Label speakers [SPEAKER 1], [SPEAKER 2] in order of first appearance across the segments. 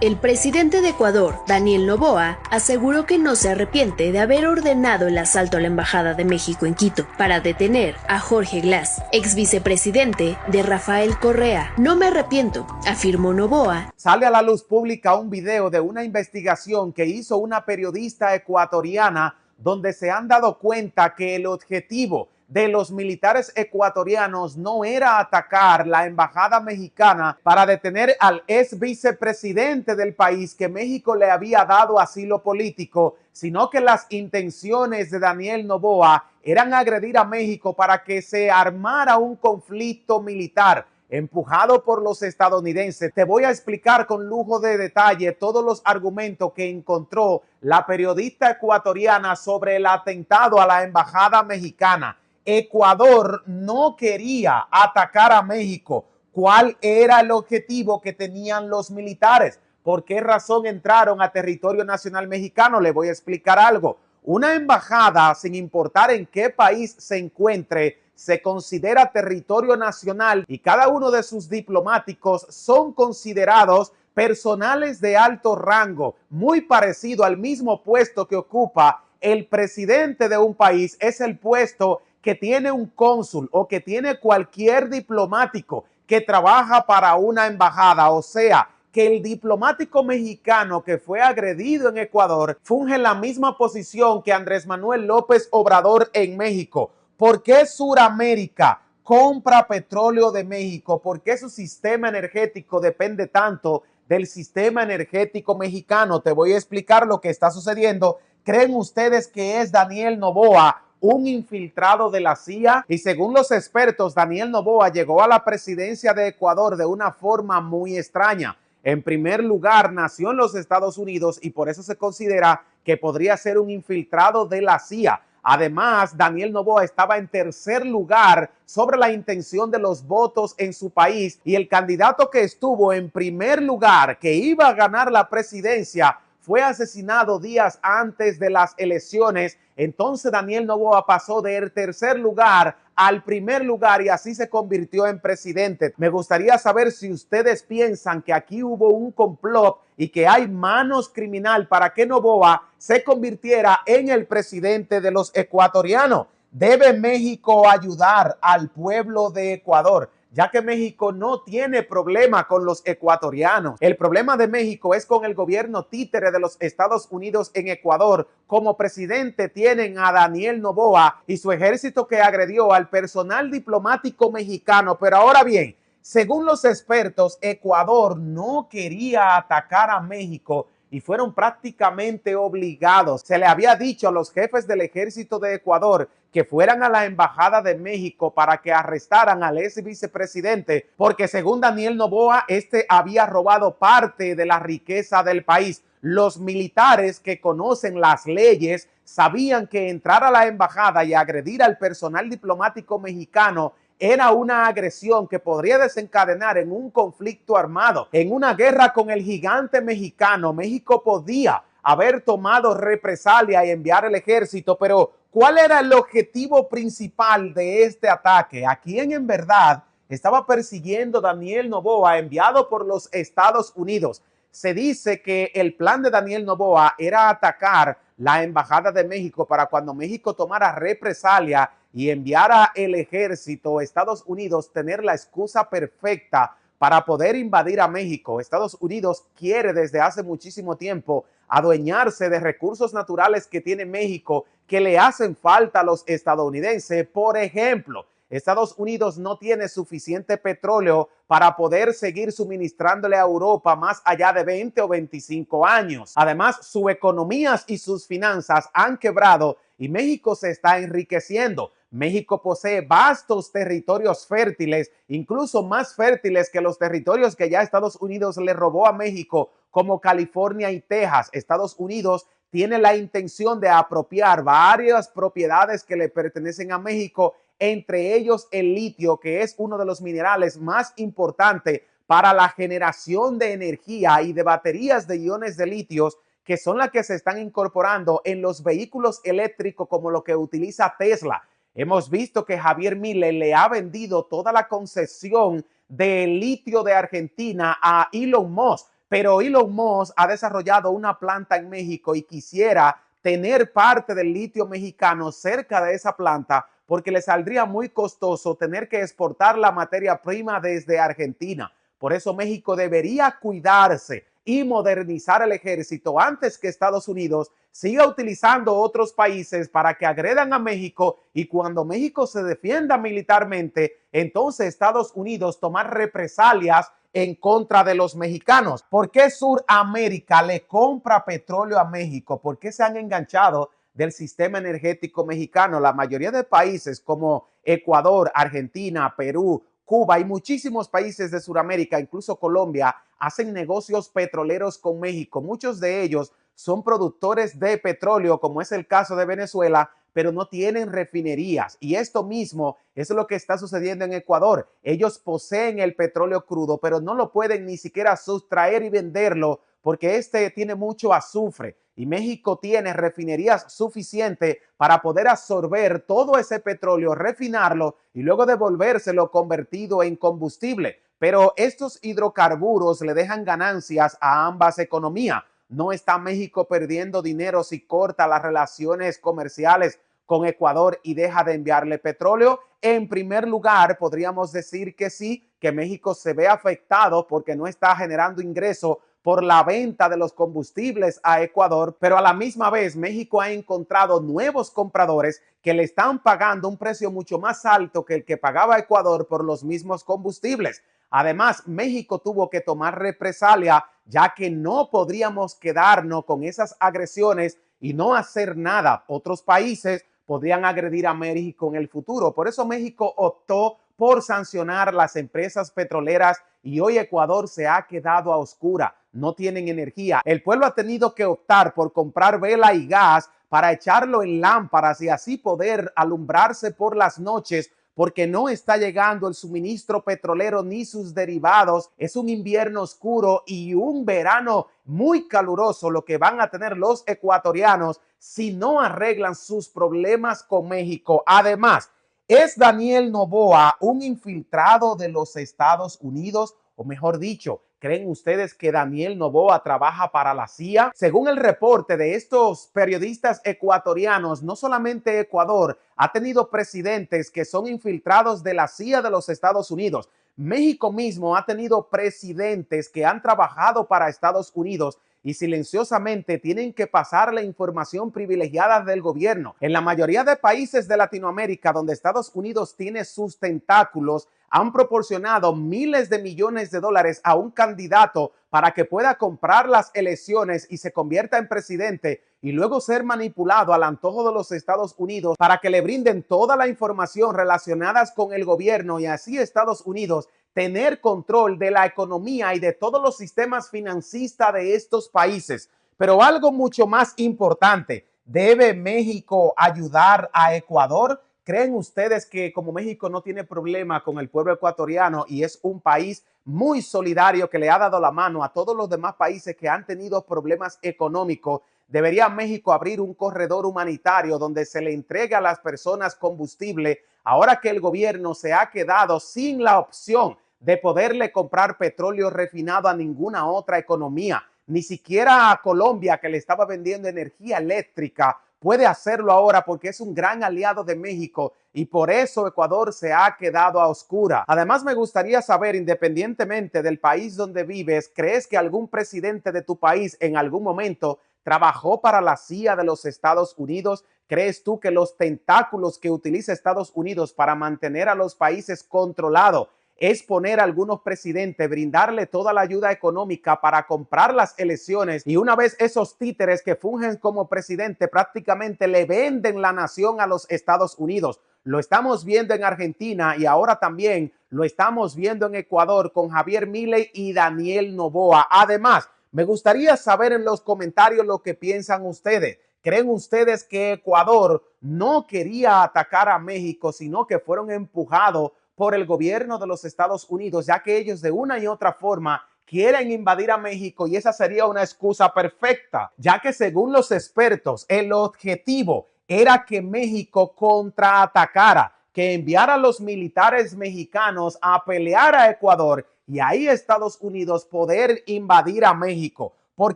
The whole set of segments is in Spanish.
[SPEAKER 1] El presidente de Ecuador, Daniel Noboa, aseguró que no se arrepiente de haber ordenado el asalto a la Embajada de México en Quito para detener a Jorge Glass, ex vicepresidente de Rafael Correa. No me arrepiento, afirmó Noboa.
[SPEAKER 2] Sale a la luz pública un video de una investigación que hizo una periodista ecuatoriana donde se han dado cuenta que el objetivo de los militares ecuatorianos no era atacar la embajada mexicana para detener al ex vicepresidente del país que México le había dado asilo político, sino que las intenciones de Daniel Noboa eran agredir a México para que se armara un conflicto militar empujado por los estadounidenses. Te voy a explicar con lujo de detalle todos los argumentos que encontró la periodista ecuatoriana sobre el atentado a la embajada mexicana. Ecuador no quería atacar a México. ¿Cuál era el objetivo que tenían los militares? ¿Por qué razón entraron a territorio nacional mexicano? Le voy a explicar algo. Una embajada, sin importar en qué país se encuentre, se considera territorio nacional y cada uno de sus diplomáticos son considerados personales de alto rango, muy parecido al mismo puesto que ocupa el presidente de un país. Es el puesto que tiene un cónsul o que tiene cualquier diplomático que trabaja para una embajada. O sea, que el diplomático mexicano que fue agredido en Ecuador funge en la misma posición que Andrés Manuel López Obrador en México. ¿Por qué Suramérica compra petróleo de México? ¿Por qué su sistema energético depende tanto del sistema energético mexicano? Te voy a explicar lo que está sucediendo. ¿Creen ustedes que es Daniel Noboa un infiltrado de la CIA? Y según los expertos, Daniel Noboa llegó a la presidencia de Ecuador de una forma muy extraña. En primer lugar, nació en los Estados Unidos y por eso se considera que podría ser un infiltrado de la CIA. Además, Daniel Noboa estaba en tercer lugar sobre la intención de los votos en su país y el candidato que estuvo en primer lugar, que iba a ganar la presidencia, fue asesinado días antes de las elecciones. Entonces Daniel Noboa pasó del tercer lugar al primer lugar y así se convirtió en presidente. Me gustaría saber si ustedes piensan que aquí hubo un complot y que hay manos criminal para que Noboa se convirtiera en el presidente de los ecuatorianos. ¿Debe México ayudar al pueblo de Ecuador? Ya que México no tiene problema con los ecuatorianos. El problema de México es con el gobierno títere de los Estados Unidos en Ecuador. Como presidente tienen a Daniel Noboa y su ejército que agredió al personal diplomático mexicano. Pero ahora bien, según los expertos, Ecuador no quería atacar a México y fueron prácticamente obligados. Se le había dicho a los jefes del ejército de Ecuador que fueran a la embajada de México para que arrestaran al ex vicepresidente, porque según Daniel Noboa, este había robado parte de la riqueza del país. Los militares que conocen las leyes sabían que entrar a la embajada y agredir al personal diplomático mexicano era una agresión que podría desencadenar en un conflicto armado, en una guerra con el gigante mexicano. México podía haber tomado represalia y enviar el ejército, pero ¿cuál era el objetivo principal de este ataque? ¿A quién en verdad estaba persiguiendo Daniel Noboa, enviado por los Estados Unidos? Se dice que el plan de Daniel Noboa era atacar la embajada de México para cuando México tomara represalia y enviara el ejército a Estados Unidos, tener la excusa perfecta para poder invadir a México. Estados Unidos quiere desde hace muchísimo tiempo adueñarse de recursos naturales que tiene México que le hacen falta a los estadounidenses. Por ejemplo, Estados Unidos no tiene suficiente petróleo para poder seguir suministrándole a Europa más allá de 20 o 25 años. Además, sus economías y sus finanzas han quebrado y México se está enriqueciendo. México posee vastos territorios fértiles, incluso más fértiles que los territorios que ya Estados Unidos le robó a México, como California y Texas. Estados Unidos tiene la intención de apropiar varias propiedades que le pertenecen a México, entre ellos el litio, que es uno de los minerales más importantes para la generación de energía y de baterías de iones de litio, que son las que se están incorporando en los vehículos eléctricos como lo que utiliza Tesla. Hemos visto que Javier Milei le ha vendido toda la concesión de litio de Argentina a Elon Musk, pero Elon Musk ha desarrollado una planta en México y quisiera tener parte del litio mexicano cerca de esa planta porque le saldría muy costoso tener que exportar la materia prima desde Argentina. Por eso México debería cuidarse y modernizar el ejército antes que Estados Unidos siga utilizando otros países para que agredan a México, y cuando México se defienda militarmente, entonces Estados Unidos tomar represalias en contra de los mexicanos. ¿Por qué Sudamérica le compra petróleo a México? ¿Por qué se han enganchado del sistema energético mexicano? La mayoría de países como Ecuador, Argentina, Perú, Cuba y muchísimos países de Sudamérica, incluso Colombia, hacen negocios petroleros con México. Muchos de ellos son productores de petróleo, como es el caso de Venezuela, pero no tienen refinerías. Y esto mismo es lo que está sucediendo en Ecuador. Ellos poseen el petróleo crudo, pero no lo pueden ni siquiera sustraer y venderlo porque este tiene mucho azufre. Y México tiene refinerías suficientes para poder absorber todo ese petróleo, refinarlo y luego devolvérselo convertido en combustible. Pero estos hidrocarburos le dejan ganancias a ambas economías. No está México perdiendo dinero si corta las relaciones comerciales con Ecuador y deja de enviarle petróleo. En primer lugar, podríamos decir que sí, que México se ve afectado porque no está generando ingreso por la venta de los combustibles a Ecuador, pero a la misma vez México ha encontrado nuevos compradores que le están pagando un precio mucho más alto que el que pagaba Ecuador por los mismos combustibles. Además, México tuvo que tomar represalia, ya que no podríamos quedarnos con esas agresiones y no hacer nada. Otros países podrían agredir a México en el futuro. Por eso México optó por sancionar las empresas petroleras y hoy Ecuador se ha quedado a oscura. No tienen energía. El pueblo ha tenido que optar por comprar vela y gas para echarlo en lámparas y así poder alumbrarse por las noches, porque no está llegando el suministro petrolero ni sus derivados. Es un invierno oscuro y un verano muy caluroso lo que van a tener los ecuatorianos si no arreglan sus problemas con México. Además, ¿es Daniel Noboa un infiltrado de los Estados Unidos? O mejor dicho, ¿creen ustedes que Daniel Noboa trabaja para la CIA? Según el reporte de estos periodistas ecuatorianos, no solamente Ecuador ha tenido presidentes que son infiltrados de la CIA de los Estados Unidos. México mismo ha tenido presidentes que han trabajado para Estados Unidos y silenciosamente tienen que pasar la información privilegiada del gobierno. En la mayoría de países de Latinoamérica donde Estados Unidos tiene sus tentáculos, han proporcionado miles de millones de dólares a un candidato para que pueda comprar las elecciones y se convierta en presidente y luego ser manipulado al antojo de los Estados Unidos para que le brinden toda la información relacionada con el gobierno y así Estados Unidos tener control de la economía y de todos los sistemas financistas de estos países. Pero algo mucho más importante, ¿debe México ayudar a Ecuador? ¿Creen ustedes que como México no tiene problema con el pueblo ecuatoriano y es un país muy solidario que le ha dado la mano a todos los demás países que han tenido problemas económicos, debería México abrir un corredor humanitario donde se le entregue a las personas combustible ahora que el gobierno se ha quedado sin la opción de poderle comprar petróleo refinado a ninguna otra economía? Ni siquiera a Colombia, que le estaba vendiendo energía eléctrica, puede hacerlo ahora porque es un gran aliado de México y por eso Ecuador se ha quedado a oscura. Además, me gustaría saber, independientemente del país donde vives, ¿crees que algún presidente de tu país en algún momento trabajó para la CIA de los Estados Unidos? ¿Crees tú que los tentáculos que utiliza Estados Unidos para mantener a los países controlados es poner a algunos presidentes, brindarle toda la ayuda económica para comprar las elecciones y una vez esos títeres que fungen como presidente prácticamente le venden la nación a los Estados Unidos? Lo estamos viendo en Argentina y ahora también lo estamos viendo en Ecuador con Javier Milei y Daniel Noboa. Además, me gustaría saber en los comentarios lo que piensan ustedes. ¿Creen ustedes que Ecuador no quería atacar a México, sino que fueron empujados por el gobierno de los Estados Unidos, ya que ellos de una y otra forma quieren invadir a México y esa sería una excusa perfecta, ya que según los expertos, el objetivo era que México contraatacara, que enviara a los militares mexicanos a pelear a Ecuador y ahí Estados Unidos poder invadir a México. ¿Por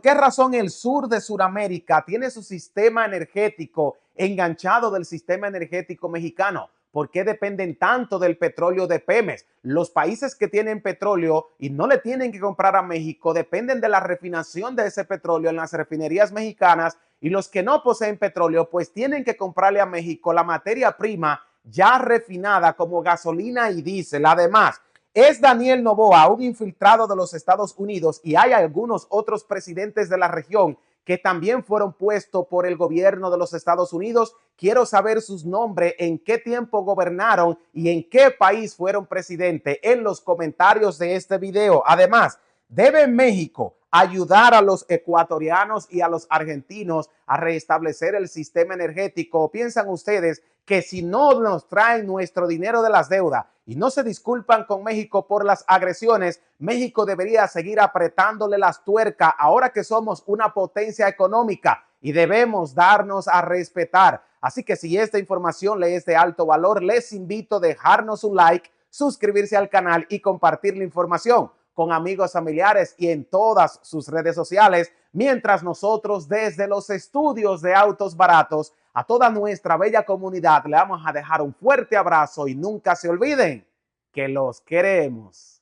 [SPEAKER 2] qué razón el sur de Sudamérica tiene su sistema energético enganchado del sistema energético mexicano? ¿Por qué dependen tanto del petróleo de Pemex? Los países que tienen petróleo y no le tienen que comprar a México dependen de la refinación de ese petróleo en las refinerías mexicanas, y los que no poseen petróleo pues tienen que comprarle a México la materia prima ya refinada como gasolina y diésel. Además, es Daniel Noboa un infiltrado de los Estados Unidos, y hay algunos otros presidentes de la región que también fueron puestos por el gobierno de los Estados Unidos. Quiero saber sus nombres, en qué tiempo gobernaron y en qué país fueron presidente en los comentarios de este video. Además, ¿debe México ayudar a los ecuatorianos y a los argentinos a restablecer el sistema energético? ¿O piensan ustedes que si no nos traen nuestro dinero de las deudas y no se disculpan con México por las agresiones, México debería seguir apretándole las tuercas ahora que somos una potencia económica y debemos darnos a respetar? Así que si esta información le es de alto valor, les invito a dejarnos un like, suscribirse al canal y compartir la información con amigos, familiares y en todas sus redes sociales, mientras nosotros desde los estudios de Autos Baratos a toda nuestra bella comunidad le vamos a dejar un fuerte abrazo y nunca se olviden que los queremos.